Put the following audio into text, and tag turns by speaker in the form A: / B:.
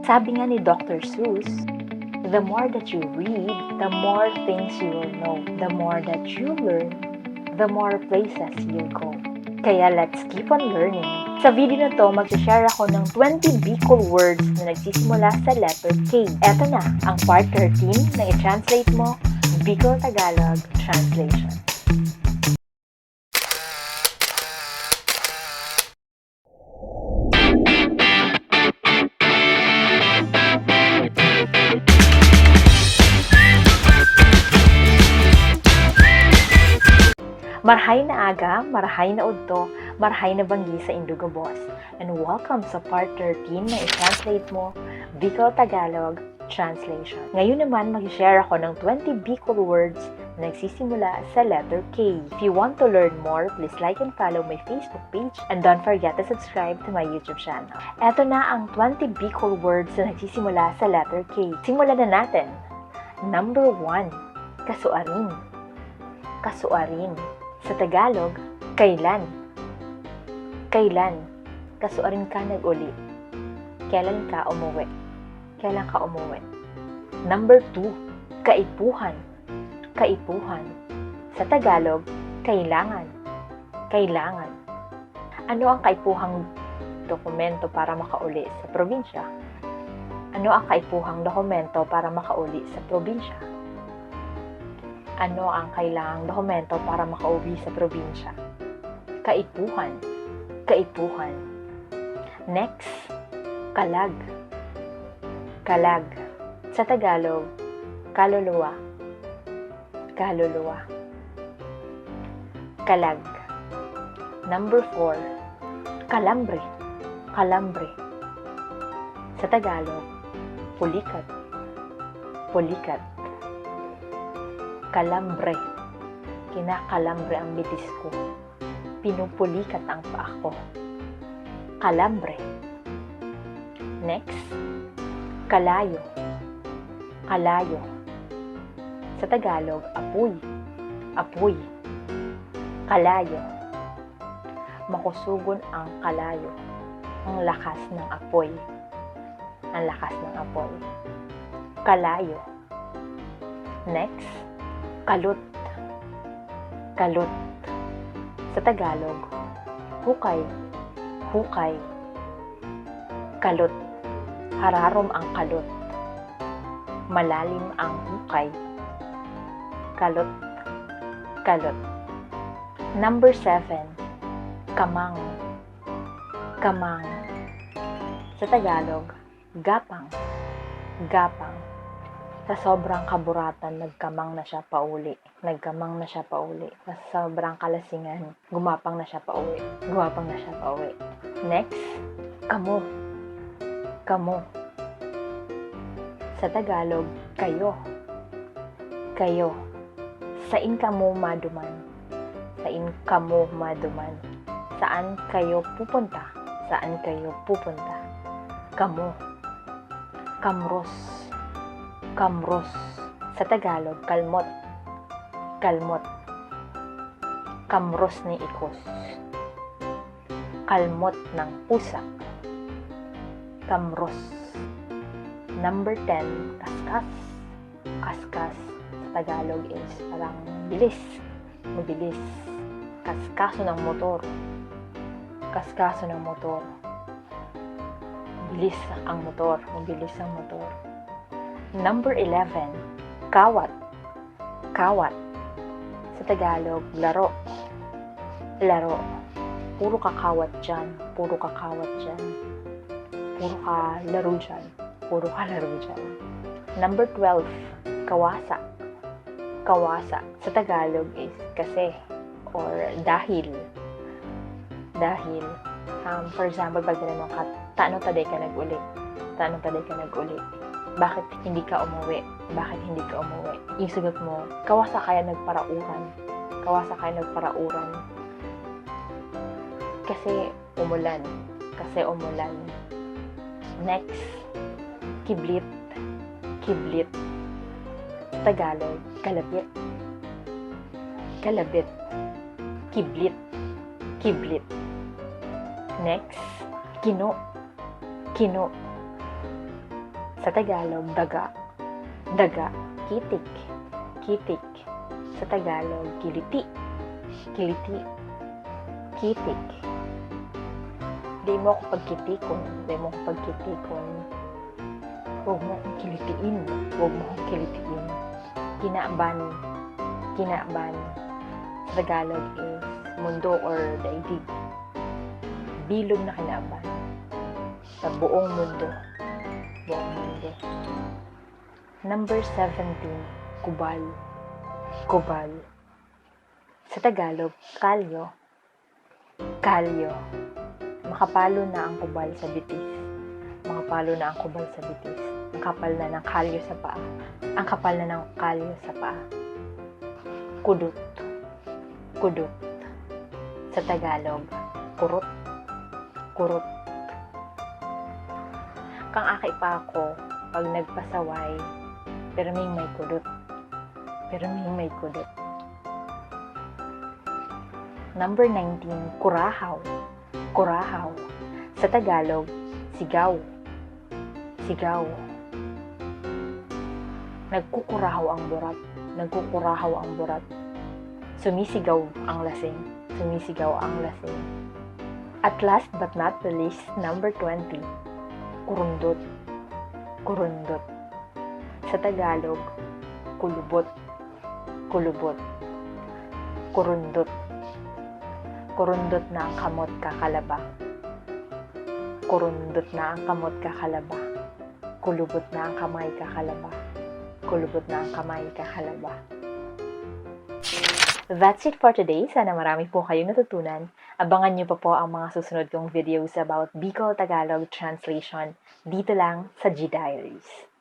A: Sabi nga ni Dr. Seuss, the more that you read, the more things you will know. The more that you learn, the more places you'll go. Kaya let's keep on learning. Sa video na to, mag-share ako ng 20 Bicol words na nagsisimula sa letter K. Eto na, ang part 13 na i-translate mo, Bicol-Tagalog Translation. Marhay na aga, marhay na udto, marhay na banggi sa Indugo Boss. And welcome sa part 13 na i-translate mo, Bicol-Tagalog Translation. Ngayon naman, mag-share ako ng 20 Bicol words na nagsisimula sa letter K. If you want to learn more, please like and follow my Facebook page and don't forget to subscribe to my YouTube channel. Eto na ang 20 Bicol words na nagsisimula sa letter K. Simulan na natin. Number 1, kasuarin. Kasuarin. Sa Tagalog, kailan? Kailan? Kasuarin ka nag-uli. Kailan ka umuwi? Kailan ka umuwi? Number 2, kaipuhan. Kaipuhan. Sa Tagalog, kailangan. Kailangan. Ano ang kaipuhang dokumento para makauli sa probinsya? Ano ang kaipuhang dokumento para makauli sa probinsya? Ano ang kailangang dokumento para makauwi sa probinsya? Kaipuhan. Kaipuhan. Next, kalag. Kalag. Sa Tagalog, kaluluwa. Kaluluwa. Kalag. Number 4, kalambre. Kalambre. Sa Tagalog, pulikat. Pulikat. Kalambre. Kinakalambre ang bitis ko. Pinupulikat ang paa ko. Kalambre. Next, kalayo. Kalayo. Sa Tagalog, apoy. Apoy. Kalayo. Makusugon ang kalayo. Ang lakas ng apoy. Ang lakas ng apoy. Kalayo. Next, kalot. Kalot. Sa Tagalog, hukay. Hukay. Kalot. Hararom ang kalot. Malalim ang hukay. Kalot. Kalot. Number 7, kamang. Kamang. Sa Tagalog, gapang. Gapang. Sa sobrang kaburatan, nagkamang na siya pauli. Nagkamang na siya pauli. Sa sobrang kalasingan, gumapang na siya pauwi. Gumapang na siya pauwi. Next, kamo. Kamo. Sa Tagalog, kayo. Kayo. Sain kamo maduman. Sain kamo maduman. Saan kayo pupunta? Saan kayo pupunta? Kamo. Kamros. Kamros. Sa Tagalog, kalmot. Kalmot. Kamros ni ikos. Kalmot ng pusak. Kamros. Number 10, kaskas. Kaskas. Sa Tagalog is parang bilis. Mabilis. Kaskaso ng motor. Kaskaso ng motor. Bilis ang motor. Mabilis ang motor. Number 11, kawat. Kawat. Sa Tagalog, laro. Laro. Puro kakawat dyan. Puro kakawat dyan. Puro ka laro dyan. Puro ka laro dyan. Number 12, kawasa. Kawasa. Sa Tagalog is kasi or dahil. Dahil. For example, pag tinanong ka, taano taday ka nag-uli? Taano taday ka nag-uli? Bakit hindi ka umuwi? Bakit hindi ka umuwi? Yung sagot mo, kawasa kaya nagparauran. Kawasa kaya nagparauran. Kasi umulan. Kasi umulan. Next, kiblit. Kiblit. Tagalog, kalabit. Kalabit. Kiblit. Kiblit. Next, kino. Kino. Sa Tagalog, daga. Daga. Kitik. Kitik. Sa Tagalog, kiliti. Kiliti. Kitik. Di mo ako pagkitikon. Di mo ako pagkitikon. Huwag mo akong kilitiin. Huwag mo akong kilitiin. Kinaban. Kinaban. Sa Tagalog is mundo or daigdig. Bilog na kinaban. Sa buong mundo. Buong mundo. Number 17. Kubal. Kubal. Sa Tagalog, kalyo. Kalyo. Makapalo na ang kubal sa bitis. Makapalo na ang kubal sa bitis. Ang kapal na ng kalyo sa paa. Ang kapal na ng kalyo sa paa. Kudut. Kudut. Sa Tagalog, kurot. Kurot. Kang aki pa ako, pag nagpasaway, pirming may kudut. Pirming may kudut. Number 19, kurahaw. Kurahaw. Sa Tagalog, sigaw. Sigaw. Nagkukurahaw ang burat. Nagkukurahaw ang burat. Sumisigaw ang lasing. Sumisigaw ang lasing. At last but not the least, number 20, kurundot. Kurundot. Sa Tagalog, kulubot. Kulubot. Kurundot. Kurundot na ang kamot kakalaba. Kurundot na ang kamot kakalaba. Kulubot na ang kamay kakalaba. Kulubot na ang kamay kakalaba. That's it for today. Sana marami po kayong natutunan. Abangan niyo pa po ang mga susunod kong videos about Bicol Tagalog translation dito lang sa G Diaries.